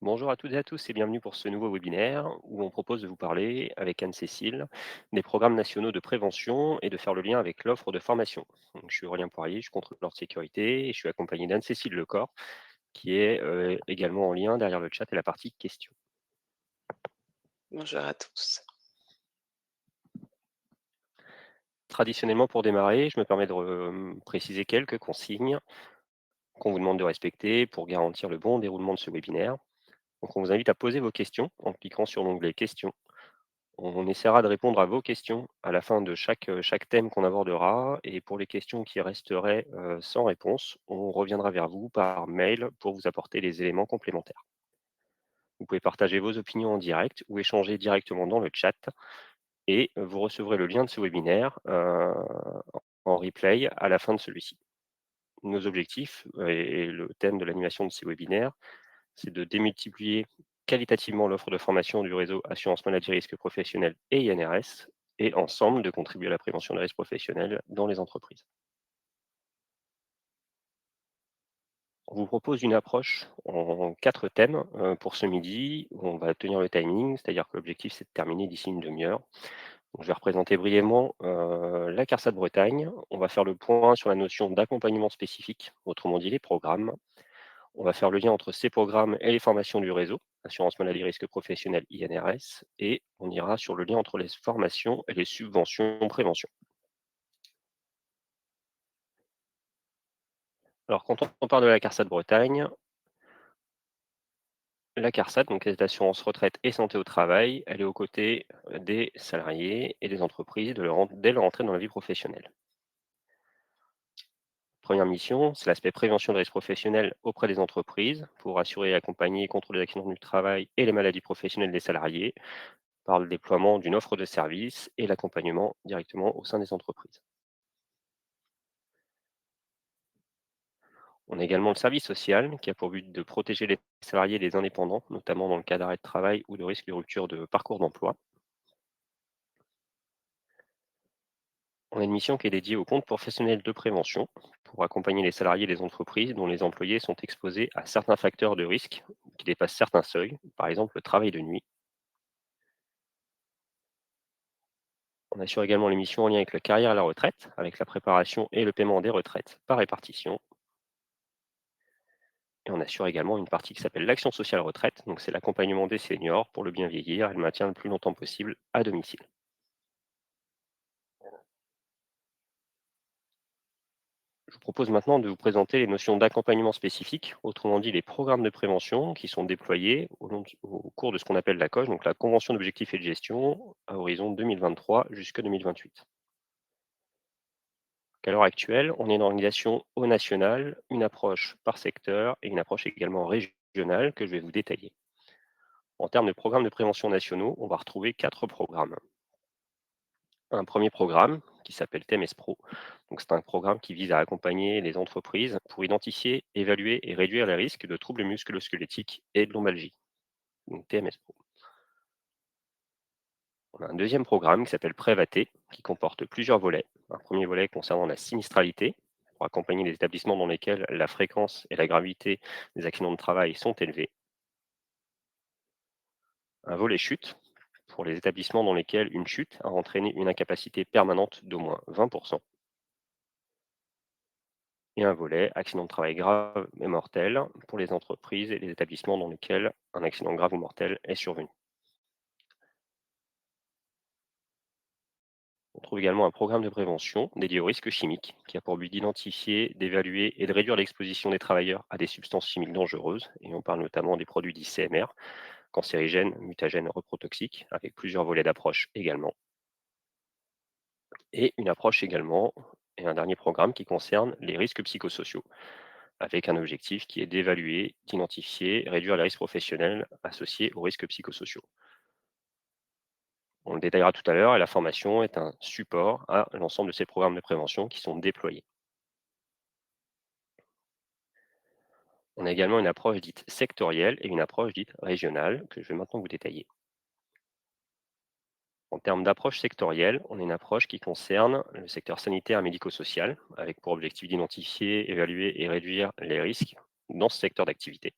Bonjour à toutes et à tous et bienvenue pour ce nouveau webinaire où on propose de vous parler avec Anne-Cécile des programmes nationaux de prévention et de faire le lien avec l'offre de formation. Donc, je suis Aurélien Poirier, je suis contrôleur de sécurité et je suis accompagné d'Anne-Cécile Lecor qui est également en lien derrière le chat et la partie questions. Bonjour à tous. Traditionnellement pour démarrer, je me permets de préciser quelques consignes qu'on vous demande de respecter pour garantir le bon déroulement de ce webinaire. Donc on vous invite à poser vos questions en cliquant sur l'onglet questions. On essaiera de répondre à vos questions à la fin de chaque thème qu'on abordera et pour les questions qui resteraient, sans réponse, on reviendra vers vous par mail pour vous apporter les éléments complémentaires. Vous pouvez partager vos opinions en direct ou échanger directement dans le chat et vous recevrez le lien de ce webinaire, en replay à la fin de celui-ci. Nos objectifs, et le thème de l'animation de ces webinaires, c'est de démultiplier qualitativement l'offre de formation du réseau Assurance Maladie Risque Professionnel et INRS, et ensemble de contribuer à la prévention des risques professionnels dans les entreprises. On vous propose une approche en 4 thèmes pour ce midi, où on va tenir le timing, c'est-à-dire que l'objectif c'est de terminer d'ici une demi-heure. Donc, je vais représenter brièvement la CARSAT Bretagne. On va faire le point sur la notion d'accompagnement spécifique, autrement dit les programmes. On va faire le lien entre ces programmes et les formations du réseau, assurance maladie risque professionnel INRS, et on ira sur le lien entre les formations et les subventions prévention. Alors quand on parle de la CARSAT Bretagne, la CARSAT, donc les assurances retraite et santé au travail, elle est aux côtés des salariés et des entreprises dès leur entrée dans la vie professionnelle. Première mission, c'est l'aspect prévention des risques professionnels auprès des entreprises pour assurer et accompagner contre les accidents du travail et les maladies professionnelles des salariés par le déploiement d'une offre de services et l'accompagnement directement au sein des entreprises. On a également le service social qui a pour but de protéger les salariés et les indépendants, notamment dans le cas d'arrêt de travail ou de risque de rupture de parcours d'emploi. On a une mission qui est dédiée au compte professionnel de prévention pour accompagner les salariés et les entreprises dont les employés sont exposés à certains facteurs de risque qui dépassent certains seuils, par exemple le travail de nuit. On assure également les missions en lien avec la carrière et la retraite, avec la préparation et le paiement des retraites par répartition. Et on assure également une partie qui s'appelle l'action sociale retraite, donc c'est l'accompagnement des seniors pour le bien vieillir et le maintien le plus longtemps possible à domicile. Je vous propose maintenant de vous présenter les notions d'accompagnement spécifique, autrement dit les programmes de prévention qui sont déployés au cours de ce qu'on appelle la COGE, donc la Convention d'objectifs et de gestion, à horizon 2023 jusqu'à 2028. À l'heure actuelle, on est une organisation au national, une approche par secteur et une approche également régionale que je vais vous détailler. En termes de programmes de prévention nationaux, on va retrouver 4 programmes. Un premier programme qui s'appelle TMS Pro. Donc, c'est un programme qui vise à accompagner les entreprises pour identifier, évaluer et réduire les risques de troubles musculo-squelettiques et de lombalgie. Donc, TMS Pro. On a un deuxième programme qui s'appelle Prévaté, qui comporte plusieurs volets. Un premier volet concernant la sinistralité, pour accompagner les établissements dans lesquels la fréquence et la gravité des accidents de travail sont élevés. Un volet chute, pour les établissements dans lesquels une chute a entraîné une incapacité permanente d'au moins 20%. Et un volet accident de travail grave et mortel pour les entreprises et les établissements dans lesquels un accident grave ou mortel est survenu. On trouve également un programme de prévention dédié aux risques chimiques qui a pour but d'identifier, d'évaluer et de réduire l'exposition des travailleurs à des substances chimiques dangereuses. Et on parle notamment des produits dits CMR, cancérigènes, mutagènes, reprotoxiques, avec plusieurs volets d'approche également. Et une approche également, et un dernier programme qui concerne les risques psychosociaux, avec un objectif qui est d'évaluer, d'identifier, réduire les risques professionnels associés aux risques psychosociaux. On le détaillera tout à l'heure et la formation est un support à l'ensemble de ces programmes de prévention qui sont déployés. On a également une approche dite sectorielle et une approche dite régionale que je vais maintenant vous détailler. En termes d'approche sectorielle, on a une approche qui concerne le secteur sanitaire et médico-social, avec pour objectif d'identifier, évaluer et réduire les risques dans ce secteur d'activité.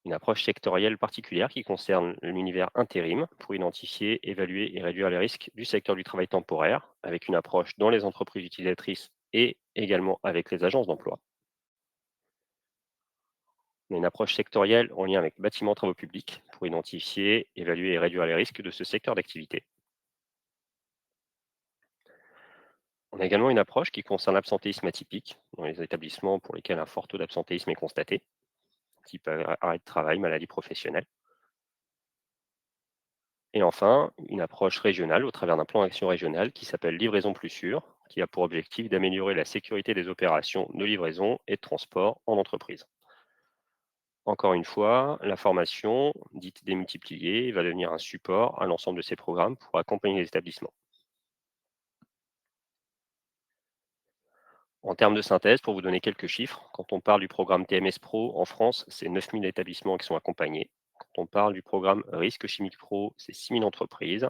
Une approche sectorielle particulière qui concerne l'univers intérim pour identifier, évaluer et réduire les risques du secteur du travail temporaire, avec une approche dans les entreprises utilisatrices et également avec les agences d'emploi. On a une approche sectorielle en lien avec bâtiments travaux publics pour identifier, évaluer et réduire les risques de ce secteur d'activité. On a également une approche qui concerne l'absentéisme atypique dans les établissements pour lesquels un fort taux d'absentéisme est constaté, type arrêt de travail, maladie professionnelle. Et enfin, une approche régionale au travers d'un plan d'action régional qui s'appelle Livraison plus sûre, qui a pour objectif d'améliorer la sécurité des opérations de livraison et de transport en entreprise. Encore une fois, la formation, dite démultipliée, va devenir un support à l'ensemble de ces programmes pour accompagner les établissements. En termes de synthèse, pour vous donner quelques chiffres, quand on parle du programme TMS Pro en France, c'est 9 000 établissements qui sont accompagnés. Quand on parle du programme Risque Chimique Pro, c'est 6 000 entreprises.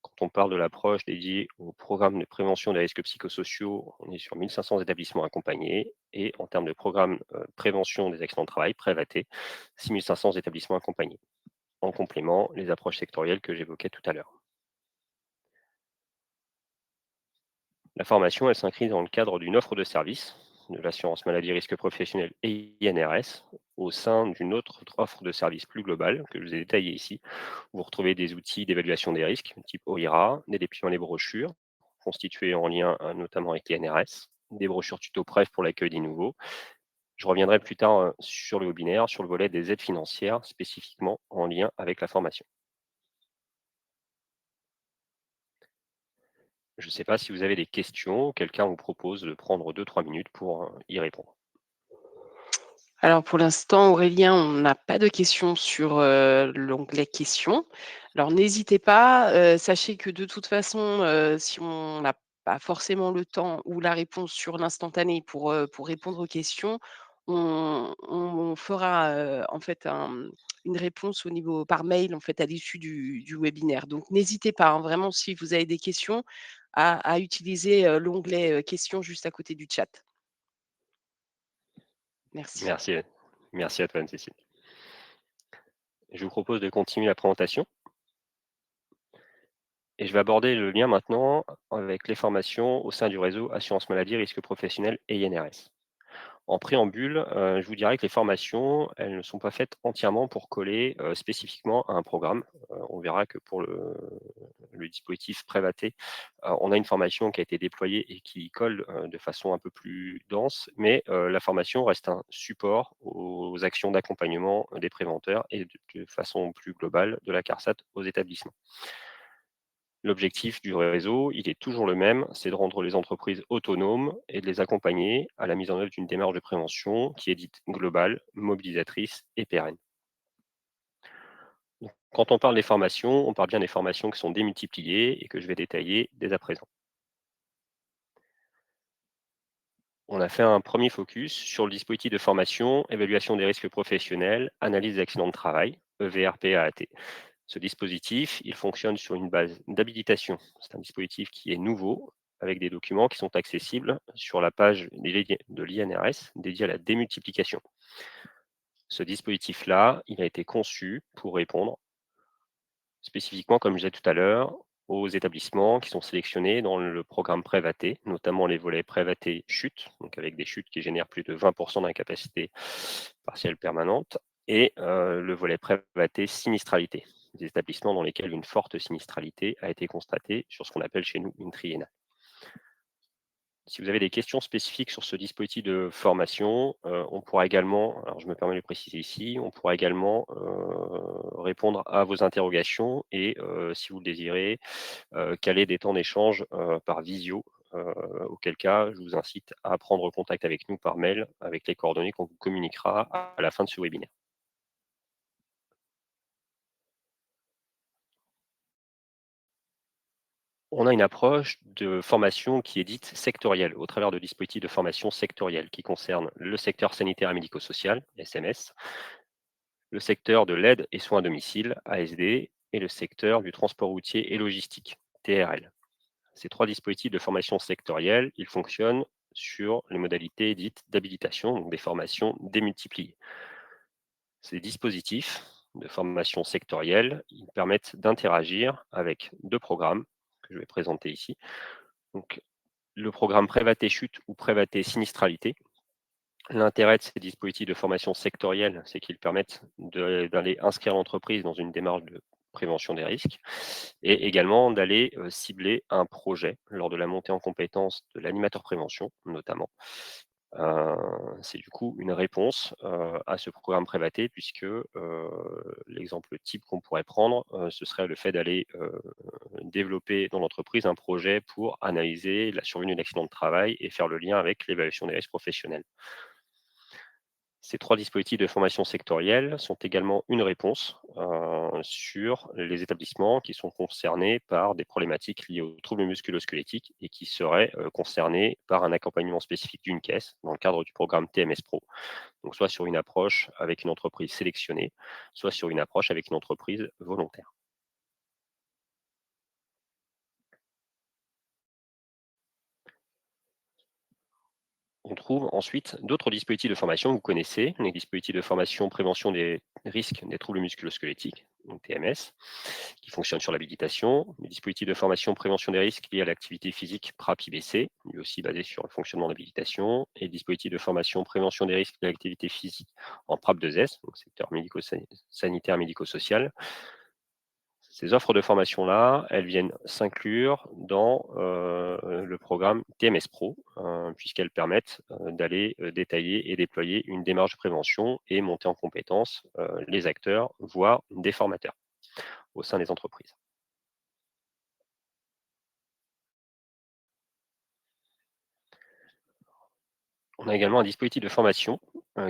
Quand on parle de l'approche dédiée au programme de prévention des risques psychosociaux, on est sur 1 500 établissements accompagnés. Et en termes de programme prévention des accidents de travail, Prévaté, 6 500 établissements accompagnés. En complément, les approches sectorielles que j'évoquais tout à l'heure. La formation, elle s'inscrit dans le cadre d'une offre de service de l'assurance maladie risque professionnel et INRS au sein d'une autre offre de service plus globale que je vous ai détaillée ici. Vous retrouvez des outils d'évaluation des risques type OIRA, des dépliants les brochures constitués en lien notamment avec l'INRS, des brochures tuto PREF pour l'accueil des nouveaux. Je reviendrai plus tard sur le webinaire, sur le volet des aides financières spécifiquement en lien avec la formation. Je ne sais pas si vous avez des questions, quelqu'un vous propose de prendre 2 3 minutes pour y répondre. Alors pour l'instant, Aurélien, on n'a pas de questions sur, l'onglet questions. Alors n'hésitez pas, sachez que de toute façon, si on n'a pas forcément le temps ou la réponse sur l'instantané pour répondre aux questions, on fera, en fait une réponse au niveau par mail, en fait, à l'issue du webinaire. Donc n'hésitez pas, hein, vraiment si vous avez des questions à utiliser, l'onglet, questions juste à côté du chat. Merci. Merci, merci à toi Anne-Cécile. Je vous propose de continuer la présentation et je vais aborder le lien maintenant avec les formations au sein du réseau Assurance Maladie, Risque Professionnel et INRS. En préambule, je vous dirais que les formations, elles ne sont pas faites entièrement pour coller, spécifiquement à un programme. On verra que pour le dispositif Prévaté, on a une formation qui a été déployée et qui colle, de façon un peu plus dense, mais la formation reste un support aux actions d'accompagnement des préventeurs et de façon plus globale de la CARSAT aux établissements. L'objectif du réseau, il est toujours le même, c'est de rendre les entreprises autonomes et de les accompagner à la mise en œuvre d'une démarche de prévention qui est dite globale, mobilisatrice et pérenne. Donc, quand on parle des formations, on parle bien des formations qui sont démultipliées et que je vais détailler dès à présent. On a fait un premier focus sur le dispositif de formation, évaluation des risques professionnels, analyse des accidents de travail, EVRPAAT. Ce dispositif, il fonctionne sur une base d'habilitation. C'est un dispositif qui est nouveau, avec des documents qui sont accessibles sur la page de l'INRS dédiée à la démultiplication. Ce dispositif-là, il a été conçu pour répondre spécifiquement, comme je disais tout à l'heure, aux établissements qui sont sélectionnés dans le programme Prévaté, notamment les volets Prévaté chute, donc avec des chutes qui génèrent plus de 20% d'incapacité partielle permanente, et le volet Prévaté sinistralité, des établissements dans lesquels une forte sinistralité a été constatée sur ce qu'on appelle chez nous une triennale. Si vous avez des questions spécifiques sur ce dispositif de formation, on pourra également, alors je me permets de le préciser ici, on pourra également, répondre à vos interrogations et si vous le désirez, caler des temps d'échange, par visio, auquel cas je vous incite à prendre contact avec nous par mail avec les coordonnées qu'on vous communiquera à la fin de ce webinaire. On a une approche de formation qui est dite sectorielle, au travers de dispositifs de formation sectoriels qui concernent le secteur sanitaire et médico-social, SMS, le secteur de l'aide et soins à domicile, ASD, et le secteur du transport routier et logistique, TRL. Ces 3 dispositifs de formation sectorielle, ils fonctionnent sur les modalités dites d'habilitation, donc des formations démultipliées. Ces dispositifs de formation sectorielle, ils permettent d'interagir avec 2 programmes que je vais présenter ici. Donc le programme Prévaté Chute ou Prévaté Sinistralité. L'intérêt de ces dispositifs de formation sectorielle, c'est qu'ils permettent d'aller inscrire l'entreprise dans une démarche de prévention des risques et également d'aller, cibler un projet lors de la montée en compétence de l'animateur prévention notamment. Heu, c'est du coup une réponse, à ce programme Prévaté puisque, l'exemple type qu'on pourrait prendre, ce serait le fait d'aller, développer dans l'entreprise un projet pour analyser la survenue d'accidents de travail et faire le lien avec l'évaluation des risques professionnels. Ces 3 dispositifs de formation sectorielle sont également une réponse, sur les établissements qui sont concernés par des problématiques liées aux troubles musculo-squelettiques et qui seraient, concernés par un accompagnement spécifique d'une caisse dans le cadre du programme TMS Pro. Donc soit sur une approche avec une entreprise sélectionnée, soit sur une approche avec une entreprise volontaire. On trouve ensuite d'autres dispositifs de formation que vous connaissez, les dispositifs de formation prévention des risques des troubles musculo-squelettiques, donc TMS, qui fonctionnent sur l'habilitation, les dispositifs de formation prévention des risques liés à l'activité physique PRAP-IBC, lui aussi basé sur le fonctionnement de l'habilitation, et les dispositifs de formation prévention des risques de l'activité physique en PRAP-2S, donc secteur médico-sanitaire médico-social. Ces offres de formation-là, elles viennent s'inclure dans, le programme TMS Pro, puisqu'elles permettent, d'aller, détailler et déployer une démarche de prévention et monter en compétence, les acteurs, voire des formateurs au sein des entreprises. On a également un dispositif de formation,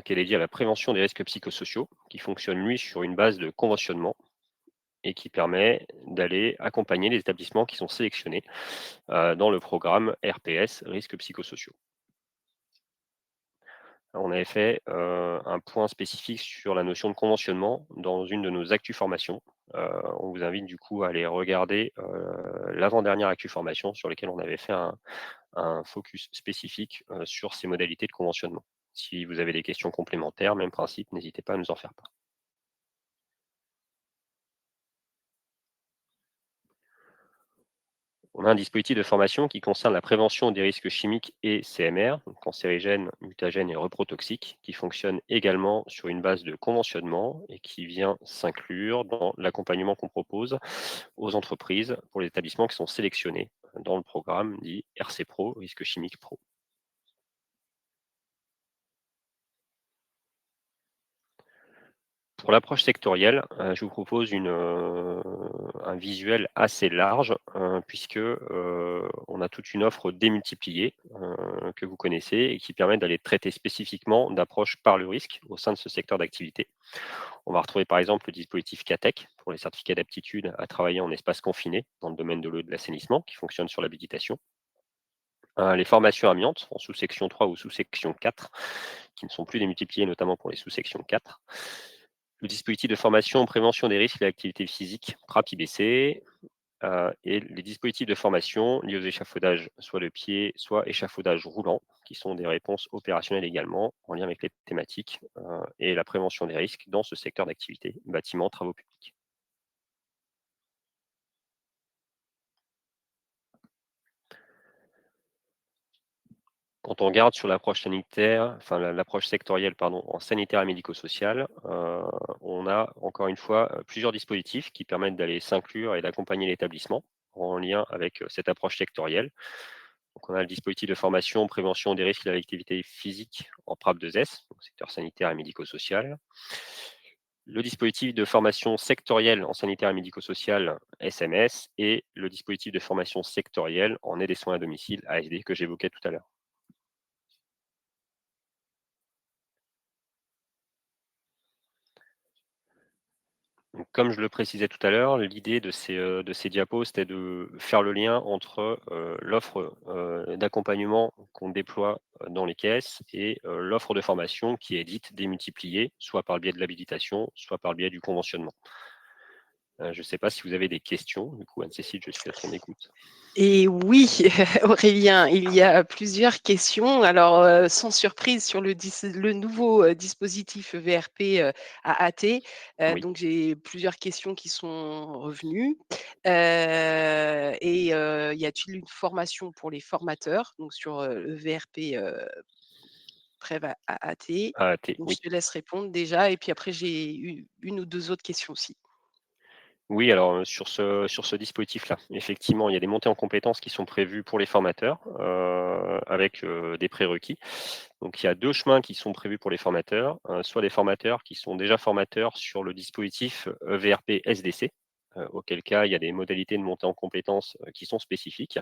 qui est dédié à la prévention des risques psychosociaux, qui fonctionne lui sur une base de conventionnement et qui permet d'aller accompagner les établissements qui sont sélectionnés, dans le programme RPS, risques psychosociaux. On avait fait, un point spécifique sur la notion de conventionnement dans une de nos actus formations. On vous invite du coup à aller regarder, l'avant-dernière actu formation sur lesquelles on avait fait un focus spécifique, sur ces modalités de conventionnement. Si vous avez des questions complémentaires, même principe, n'hésitez pas à nous en faire part. On a un dispositif de formation qui concerne la prévention des risques chimiques et CMR, donc cancérigènes, mutagènes et reprotoxiques, qui fonctionne également sur une base de conventionnement et qui vient s'inclure dans l'accompagnement qu'on propose aux entreprises pour les établissements qui sont sélectionnés dans le programme dit RC Pro, risque chimique pro. Pour l'approche sectorielle, je vous propose un visuel assez large, puisque, on a toute une offre démultipliée, que vous connaissez et qui permet d'aller traiter spécifiquement d'approches par le risque au sein de ce secteur d'activité. On va retrouver par exemple le dispositif CATEC pour les certificats d'aptitude à travailler en espace confiné dans le domaine de l'eau et de l'assainissement qui fonctionne sur l'habilitation. Les formations amiantes en sous-section 3 ou sous-section 4 qui ne sont plus démultipliées, notamment pour les sous-sections 4. Le dispositif de formation en prévention des risques et l'activité physique, PRAP-IBC, et les dispositifs de formation liés aux échafaudages, soit de pied, soit échafaudage roulant, qui sont des réponses opérationnelles également, en lien avec les thématiques, et la prévention des risques dans ce secteur d'activité, bâtiments, travaux publics. Quand on regarde sur l'approche sanitaire, enfin l'approche sectorielle pardon, en sanitaire et médico-social, on a encore une fois, plusieurs dispositifs qui permettent d'aller s'inclure et d'accompagner l'établissement en lien avec, cette approche sectorielle. Donc on a le dispositif de formation, prévention des risques de l'activité physique en PRAP-2S, donc secteur sanitaire et médico-social. Le dispositif de formation sectorielle en sanitaire et médico-social, SMS, et le dispositif de formation sectorielle en aide et soins à domicile, ASD, que j'évoquais tout à l'heure. Donc, comme je le précisais tout à l'heure, l'idée de ces diapos, c'était de faire le lien entre, l'offre, d'accompagnement qu'on déploie, dans les caisses et l'offre de formation qui est dite démultipliée, soit par le biais de l'habilitation, soit par le biais du conventionnement. Je ne sais pas si vous avez des questions? Du coup, Anne-Cécile, je suis à ton écoute. Et oui, Aurélien, il y a plusieurs questions. Alors, sans surprise sur le nouveau, dispositif VRP, AAT, Oui, donc j'ai plusieurs questions qui sont revenues. Y a-t-il une formation pour les formateurs? Donc sur, le VRP, Prév AAT. AAT, Donc je oui. te laisse répondre déjà et puis après j'ai u 1 ou 2 autres questions aussi. Oui, alors, sur ce dispositif-là, effectivement, il y a des montées en compétences qui sont prévues pour les formateurs, avec, des prérequis. Donc il y a 2 chemins qui sont prévus pour les formateurs, soit des formateurs qui sont déjà formateurs sur le dispositif EVRP SDC, auquel cas il y a des modalités de montée en compétences, qui sont spécifiques,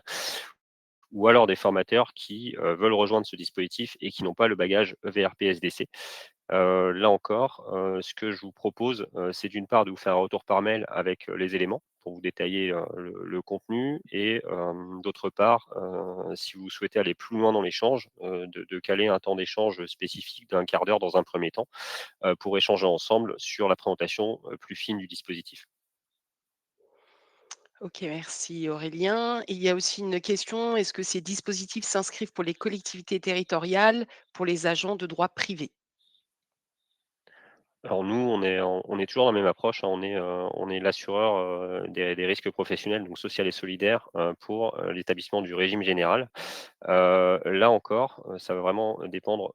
ou alors des formateurs qui, veulent rejoindre ce dispositif et qui n'ont pas le bagage EVRP SDC. Là encore, ce que je vous propose, c'est d'une part de vous faire un retour par mail avec, les éléments pour vous détailler, le contenu et d'autre part, si vous souhaitez aller plus loin dans l'échange, de caler un temps d'échange spécifique d'1 quart d'heure dans un premier temps, pour échanger ensemble sur la présentation, plus fine du dispositif. OK, merci Aurélien. Il y a aussi une question, est-ce que ces dispositifs s'inscrivent pour les collectivités territoriales, pour les agents de droit privé? Alors nous, on est toujours dans la même approche, hein, on est l'assureur, des risques professionnels, donc social et solidaire, pour, l'établissement du régime général. Là encore, ça va vraiment dépendre,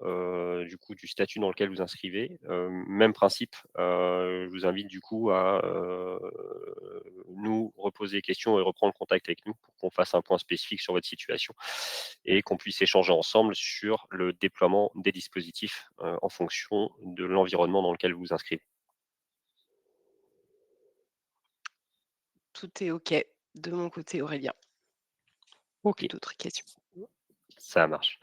du coup, du statut dans lequel vous inscrivez. Même principe, je vous invite du coup à, nous reposer des questions et reprendre contact avec nous pour qu'on fasse un point spécifique sur votre situation et qu'on puisse échanger ensemble sur le déploiement des dispositifs, en fonction de l'environnement dans lequel vous vous inscrivez. Tout est OK de mon côté Aurélien. OK, Plus d'autres questions? ça marche.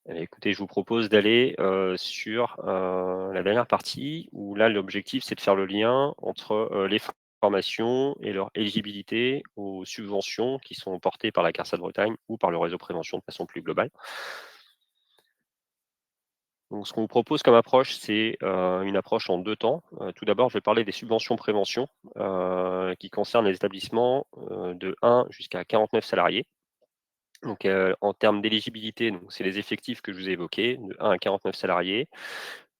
Eh bien, écoutez, je vous propose d'aller, sur, la dernière partie où là, l'objectif, c'est de faire le lien entre, les formations et leur éligibilité aux subventions qui sont portées par la CARSAT Bretagne ou par le réseau prévention de façon plus globale. Donc ce qu'on vous propose comme approche, c'est, une approche en 2 temps. Tout d'abord, je vais parler des subventions prévention, qui concernent les établissements, de 1 jusqu'à 49 salariés. Donc, en termes d'éligibilité, donc c'est les effectifs que je vous ai évoqués, de 1 à 49 salariés,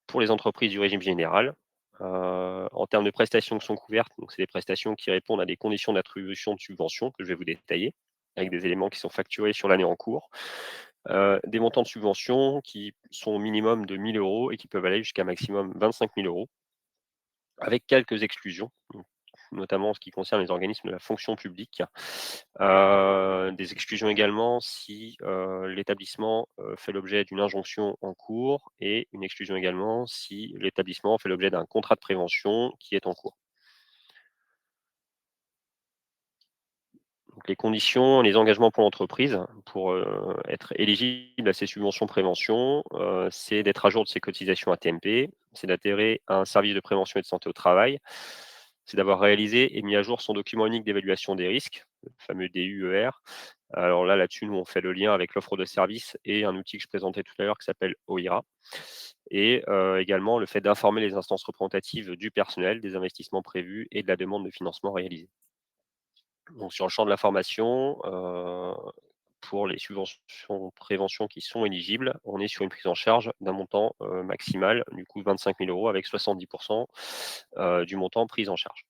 pour les entreprises du régime général. En termes de prestations qui sont couvertes, donc c'est des prestations qui répondent à des conditions d'attribution de subventions que je vais vous détailler, avec des éléments qui sont facturés sur l'année en cours. Des montants de subventions qui sont au minimum de 1 000 € et qui peuvent aller jusqu'à maximum 25 000 €, avec quelques exclusions, donc notamment en ce qui concerne les organismes de la fonction publique. Des exclusions également si, l'établissement, fait l'objet d'une injonction en cours et une exclusion également si l'établissement fait l'objet d'un contrat de prévention qui est en cours. Donc les conditions, les engagements pour l'entreprise, pour, être éligible à ces subventions prévention, c'est d'être à jour de ses cotisations AT-MP, c'est d'adhérer à un service de prévention et de santé au travail, c'est d'avoir réalisé et mis à jour son document unique d'évaluation des risques, le fameux DUER. Alors là, là-dessus, nous, on fait le lien avec l'offre de service et un outil que je présentais tout à l'heure qui s'appelle OIRA et également le fait d'informer les instances représentatives du personnel, des investissements prévus et de la demande de financement réalisée. Donc sur le champ de la formation, pour les subventions prévention qui sont éligibles, on est sur une prise en charge d'un montant, maximal, du coup 25 000 € avec 70 du montant pris en charge.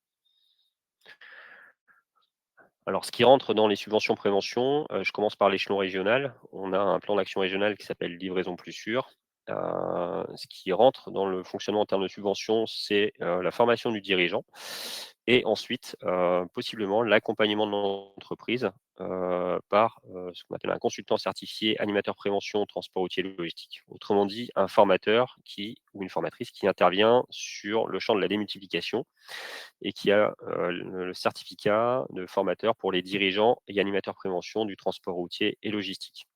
Alors ce qui rentre dans les subventions prévention, je commence par l'échelon régional. On a un plan d'action régional qui s'appelle Livraison plus sûre. Ce qui rentre dans le fonctionnement en termes de subventions, c'est, la formation du dirigeant et ensuite, possiblement l'accompagnement de l'entreprise, par, ce qu'on appelle un consultant certifié animateur prévention, transport routier et logistique. Autrement dit, un formateur qui ou une formatrice qui intervient sur le champ de la démultiplication et qui a, le certificat de formateur pour les dirigeants et animateurs prévention du transport routier et logistique.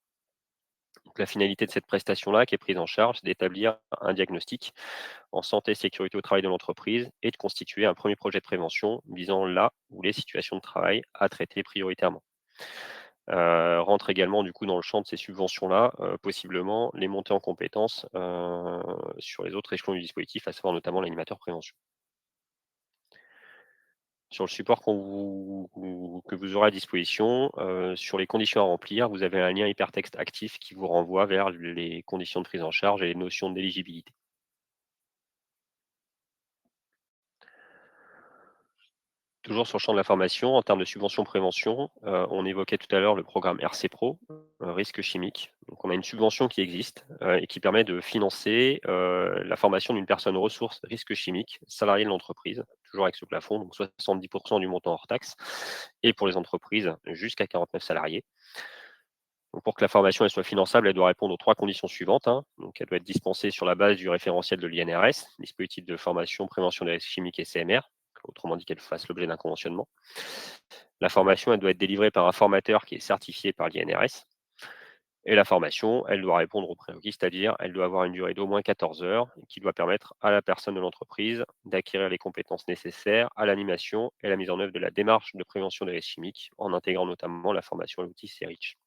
Donc la finalité de cette prestation-là, qui est prise en charge, c'est d'établir un diagnostic en santé et sécurité au travail de l'entreprise et de constituer un premier projet de prévention visant là où les situations de travail à traiter prioritairement. Rentre également du coup dans le champ de ces subventions-là, possiblement les montées en compétences, sur les autres échelons du dispositif, à savoir notamment l'animateur prévention. Sur le support que vous aurez à disposition, sur les conditions à remplir, vous avez un lien hypertexte actif qui vous renvoie vers les conditions de prise en charge et les notions d'éligibilité. Toujours sur le champ de la formation, en termes de subvention prévention, on évoquait tout à l'heure le programme RC Pro, risque chimique. Donc on a une subvention qui existe, et qui permet de financer, la formation d'une personne ressource risque chimique, salariée de l'entreprise, toujours avec ce plafond, donc 70 du montant hors taxe et pour les entreprises jusqu'à 49 salariés. Donc pour que la formation elle soit finançable, elle doit répondre aux 3 conditions suivantes, hein. Donc elle doit être dispensée sur la base du référentiel de l'INRS, dispositif de formation, prévention des risques chimiques et CMR, autrement dit qu'elle fasse l'objet d'un conventionnement. La formation, elle doit être délivrée par un formateur qui est certifié par l'INRS. Et la formation, elle doit répondre aux prérequis, c'est-à-dire elle doit avoir une durée d'au moins 14 heures, qui doit permettre à la personne de l'entreprise d'acquérir les compétences nécessaires à l'animation et à la mise en œuvre de la démarche de prévention des risques chimiques, en intégrant notamment la formation à l'outil CERICH.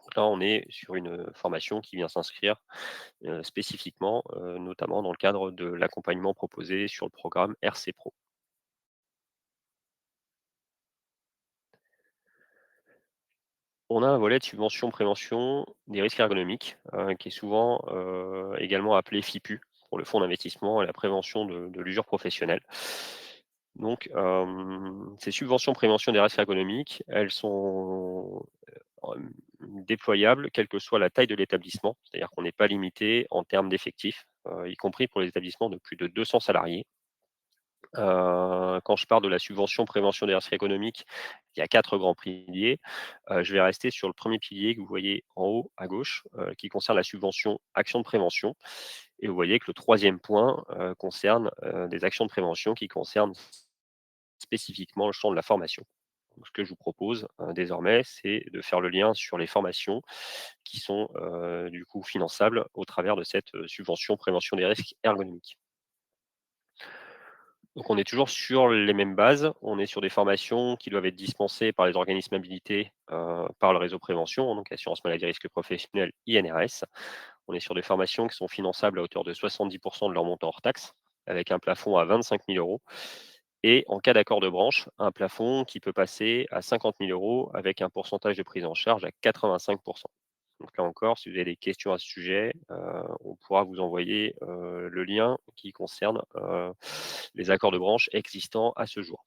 Donc là, on est sur une formation qui vient s'inscrire spécifiquement, notamment dans le cadre de l'accompagnement proposé sur le programme RC Pro. On a un volet de subvention prévention des risques ergonomiques, qui est souvent, également appelé FIPU, pour le fonds d'investissement et la prévention de l'usure professionnelle. Donc, ces subventions prévention des risques ergonomiques, elles sont, déployables quelle que soit la taille de l'établissement. C'est-à-dire qu'on n'est pas limité en termes d'effectifs, y compris pour les établissements de plus de 200 salariés. Quand je parle de la subvention prévention des risques économiques, il y a 4 grands piliers. Je vais rester sur le premier pilier que vous voyez en haut à gauche, qui concerne la subvention action de prévention et vous voyez que le troisième point, concerne, des actions de prévention qui concernent spécifiquement le champ de la formation. Donc ce que je vous propose, désormais, c'est de faire le lien sur les formations qui sont, du coup finançables au travers de cette, subvention prévention des risques ergonomiques. Donc on est toujours sur les mêmes bases. On est sur des formations qui doivent être dispensées par les organismes habilités, par le réseau prévention, donc assurance maladie risque professionnel, INRS. On est sur des formations qui sont finançables à hauteur de 70 de leur montant hors taxe, avec un plafond à 25 000 € et en cas d'accord de branche, un plafond qui peut passer à 50 000 € avec un pourcentage de prise en charge à 85. Donc là encore, si vous avez des questions à ce sujet, on pourra vous envoyer, le lien qui concerne, les accords de branche existants à ce jour.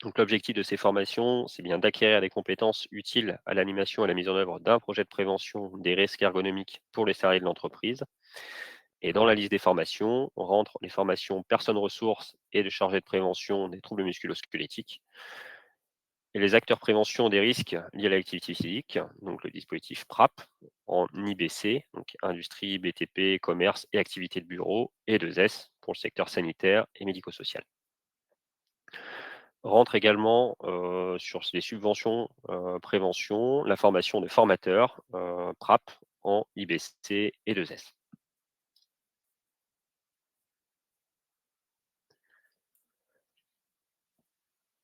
Donc l'objectif de ces formations, c'est bien d'acquérir des compétences utiles à l'animation et à la mise en œuvre d'un projet de prévention des risques ergonomiques pour les salariés de l'entreprise. Et dans la liste des formations, on rentre les formations personnes ressources et de chargés de prévention des troubles musculo-squelettiques et les acteurs prévention des risques liés à l'activité physique, donc le dispositif PRAP en IBC, donc industrie, BTP, commerce et activités de bureau, et 2S pour le secteur sanitaire et médico-social. Rentre également sur les subventions prévention, la formation des formateurs PRAP en IBC et 2S.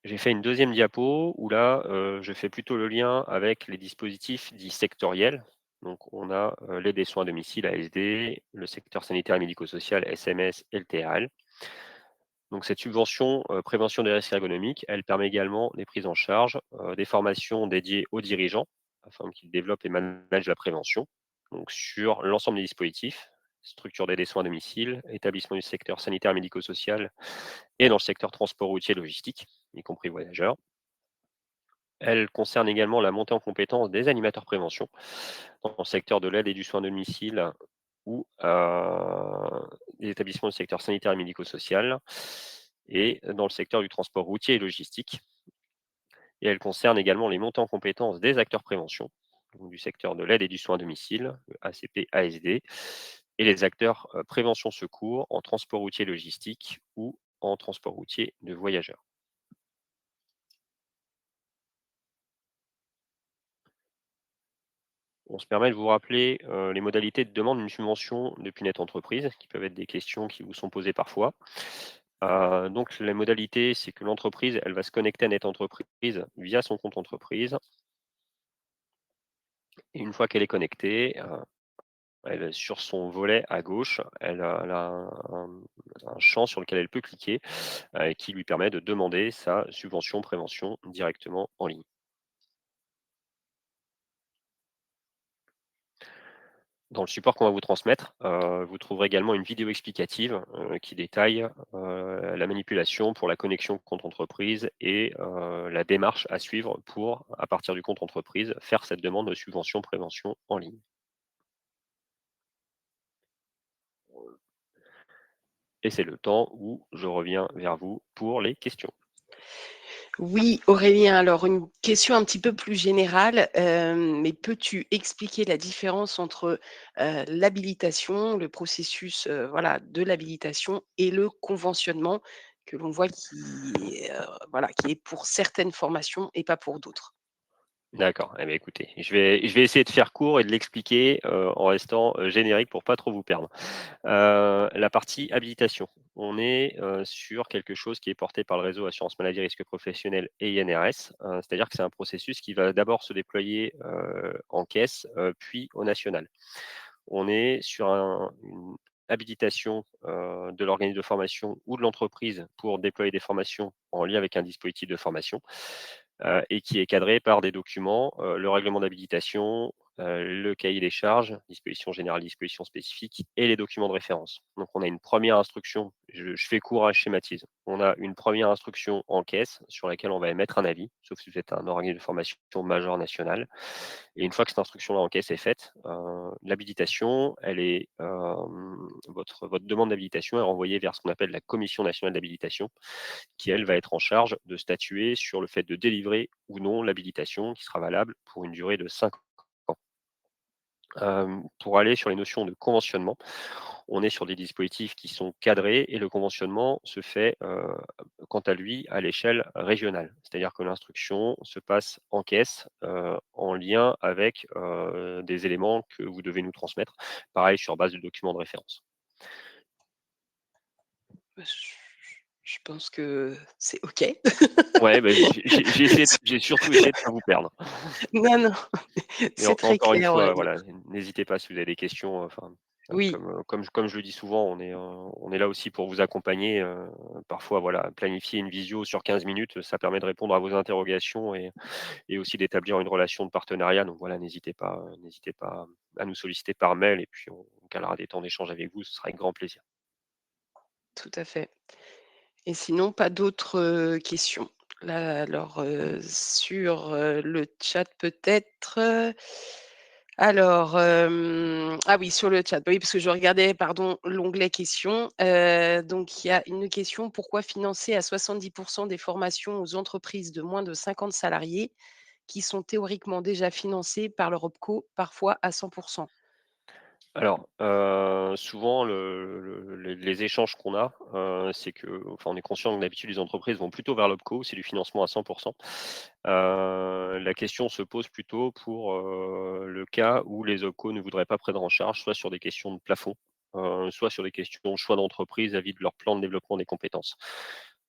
J'ai fait une deuxième diapo où là, je fais plutôt le lien avec les dispositifs dits sectoriels. Donc on a, l'aide des soins à domicile, ASD, le secteur sanitaire et médico-social, SMS et le TRL. Donc cette subvention, prévention des risques ergonomiques, elle permet également des prises en charge, des formations dédiées aux dirigeants, afin qu'ils développent et managent la prévention. Donc sur l'ensemble des dispositifs, structure d'aide et soins à domicile, établissement du secteur sanitaire et médico-social et dans le secteur transport routier et logistique, y compris voyageurs. Elle concerne également la montée en compétences des animateurs prévention dans le secteur de l'aide et du soin à domicile ou des établissements du secteur sanitaire et médico-social et dans le secteur du transport routier et logistique. Et elle concerne également les montées en compétences des acteurs prévention, donc du secteur de l'aide et du soin à domicile, le ACP, ASD, et les acteurs prévention secours en transport routier et logistique ou en transport routier de voyageurs. On se permet de vous rappeler, les modalités de demande d'une subvention depuis Net Entreprise, qui peuvent être des questions qui vous sont posées parfois. Donc les modalités, c'est que l'entreprise, elle va se connecter à Net Entreprise via son compte entreprise et une fois qu'elle est connectée, sur son volet à gauche, elle a un champ sur lequel elle peut cliquer, qui lui permet de demander sa subvention prévention directement en ligne. Dans le support qu'on va vous transmettre, vous trouverez également une vidéo explicative, qui détaille, la manipulation pour la connexion compte entreprise et la démarche à suivre pour, à partir du compte entreprise, faire cette demande de subvention prévention en ligne. Et c'est le temps où je reviens vers vous pour les questions. Oui, Aurélien, alors une question un petit peu plus générale, mais peux-tu expliquer la différence entre, l'habilitation, le processus, voilà, de l'habilitation et le conventionnement que l'on voit qui est, voilà, qui est pour certaines formations et pas pour d'autres? D'accord. Eh bien, écoutez, je vais essayer de faire court et de l'expliquer, en restant, générique pour pas trop vous perdre. La partie habilitation. On est, sur quelque chose qui est porté par le réseau assurance maladie risque professionnel et INRS, c'est-à-dire que c'est un processus qui va d'abord se déployer, en caisse, puis au national. On est sur une habilitation, de l'organisme de formation ou de l'entreprise pour déployer des formations en lien avec un dispositif de formation, et qui est cadré par des documents, le règlement d'habilitation, le cahier des charges, dispositions générales, dispositions spécifiques et les documents de référence. Donc on a une première instruction, je fais court, hein, je schématise. On a une première instruction en caisse sur laquelle on va émettre un avis, sauf si vous êtes un organisme de formation majeur national. Et une fois que cette instruction-là en caisse est faite, l'habilitation, elle est, votre demande d'habilitation est renvoyée vers ce qu'on appelle la commission nationale d'habilitation, qui elle va être en charge de statuer sur le fait de délivrer ou non l'habilitation qui sera valable pour une durée de 5 ans. Pour aller sur les notions de conventionnement, on est sur des dispositifs qui sont cadrés et le conventionnement se fait, quant à lui, à l'échelle régionale. C'est-à-dire que l'instruction se passe en caisse, en lien avec, des éléments que vous devez nous transmettre, pareil sur base de documents de référence. Bah, je pense que c'est OK. Ouais, bah, j'ai surtout essayé de pas vous perdre. Non, non, Mais c'est très encore une clair, fois, Aurélien. voilà, n'hésitez pas si vous avez des questions, enfin, Oui, comme je le dis souvent, on est là aussi pour vous accompagner, parfois, voilà, planifier une visio sur 15 minutes, ça permet de répondre à vos interrogations et aussi d'établir une relation de partenariat. Donc voilà, n'hésitez pas à nous solliciter par mail et puis on calera des temps d'échange avec vous, ce sera avec grand plaisir. tout à fait. Et sinon, pas d'autres, questions? Là, alors, sur, le chat peut-être, alors, ah oui, sur le chat, bah oui, parce que je regardais, pardon, l'onglet questions. Donc il y a une question: «Pourquoi financer à 70 des formations aux entreprises de moins de 50 salariés qui sont théoriquement déjà financées par leur OPCO, parfois à 100 Alors, souvent les échanges qu'on a, c'est que enfin, on est conscient que d'habitude les entreprises vont plutôt vers l'OPCO, c'est du financement à 100. La question se pose plutôt pour, le cas où les OPCO ne voudraient pas prendre en charge, soit sur des questions de plafond, soit sur des questions de choix d'entreprise vis de leur plan de développement des compétences.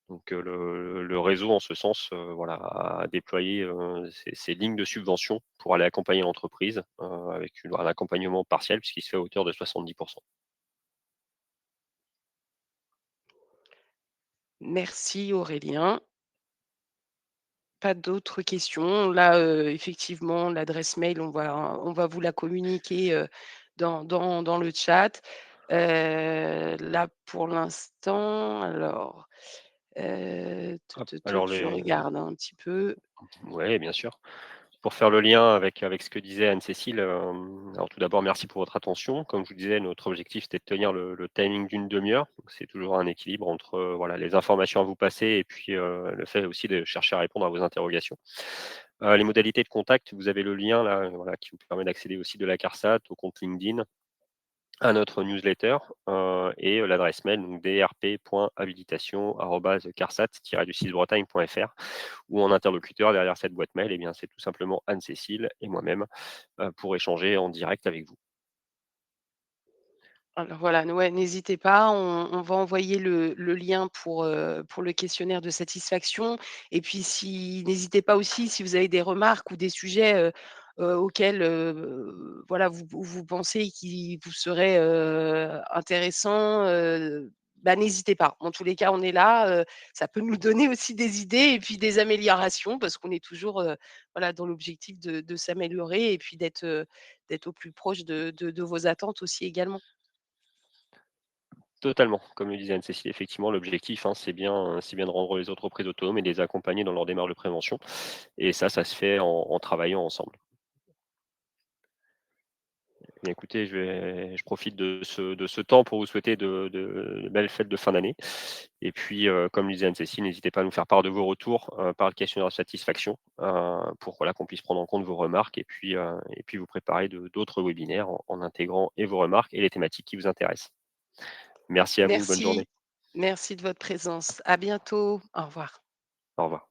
Donc, le réseau en ce sens, voilà, a déployé, ces lignes de subvention pour aller accompagner l'entreprise, avec un accompagnement partiel puisqu'il se fait à hauteur de 70. Merci Aurélien. Pas d'autres questions. Là, effectivement, l'adresse mail, on va vous la communiquer, dans le chat. Là, pour l'instant, alors, Hop, alors je regarde un petit peu. ouais, bien sûr. Pour faire le lien avec ce que disait Anne-Cécile, alors tout d'abord merci pour votre attention. Comme je vous disais, notre objectif c'était de tenir le timing d'une demi-heure. Donc c'est toujours un équilibre entre, voilà, les informations à vous passer et puis, le fait aussi de chercher à répondre à vos interrogations. Les modalités de contact, vous avez le lien là, voilà, qui vous permet d'accéder aussi de la CARSAT au compte LinkedIn, à notre newsletter, et l'adresse mail donc drp.habilitation@carsat-du6bretagne.fr ou en interlocuteur derrière cette boîte mail, eh bien, c'est tout simplement Anne-Cécile et moi-même, pour échanger en direct avec vous. Alors voilà, ouais, n'hésitez pas, on va envoyer le lien pour le questionnaire de satisfaction et puis si n'hésitez pas aussi si vous avez des remarques ou des sujets, auquel, voilà, vous pensez qui vous serait, intéressant, bah, n'hésitez pas. En tous les cas, on est là, ça peut nous donner aussi des idées et puis des améliorations parce qu'on est toujours, voilà, dans l'objectif de s'améliorer et puis d'être au plus proche de vos attentes aussi également. Totalement. Comme le disait Anne-Cécile, effectivement, l'objectif, hein, c'est bien de rendre les entreprises autonomes et de les accompagner dans leur démarche de prévention et ça se fait en travaillant ensemble. Bien écoutez, je profite de ce temps pour vous souhaiter de belles fêtes de fin d'année et puis, comme le disait Anne-Cécile, n'hésitez pas à nous faire part de vos retours, par le questionnaire de satisfaction, pour voilà, qu'on puisse prendre en compte vos remarques et puis vous préparer d'autres webinaires en intégrant et vos remarques et les thématiques qui vous intéressent. Merci à vous, bonne journée. Merci, merci de votre présence. À bientôt. Au revoir. Au revoir.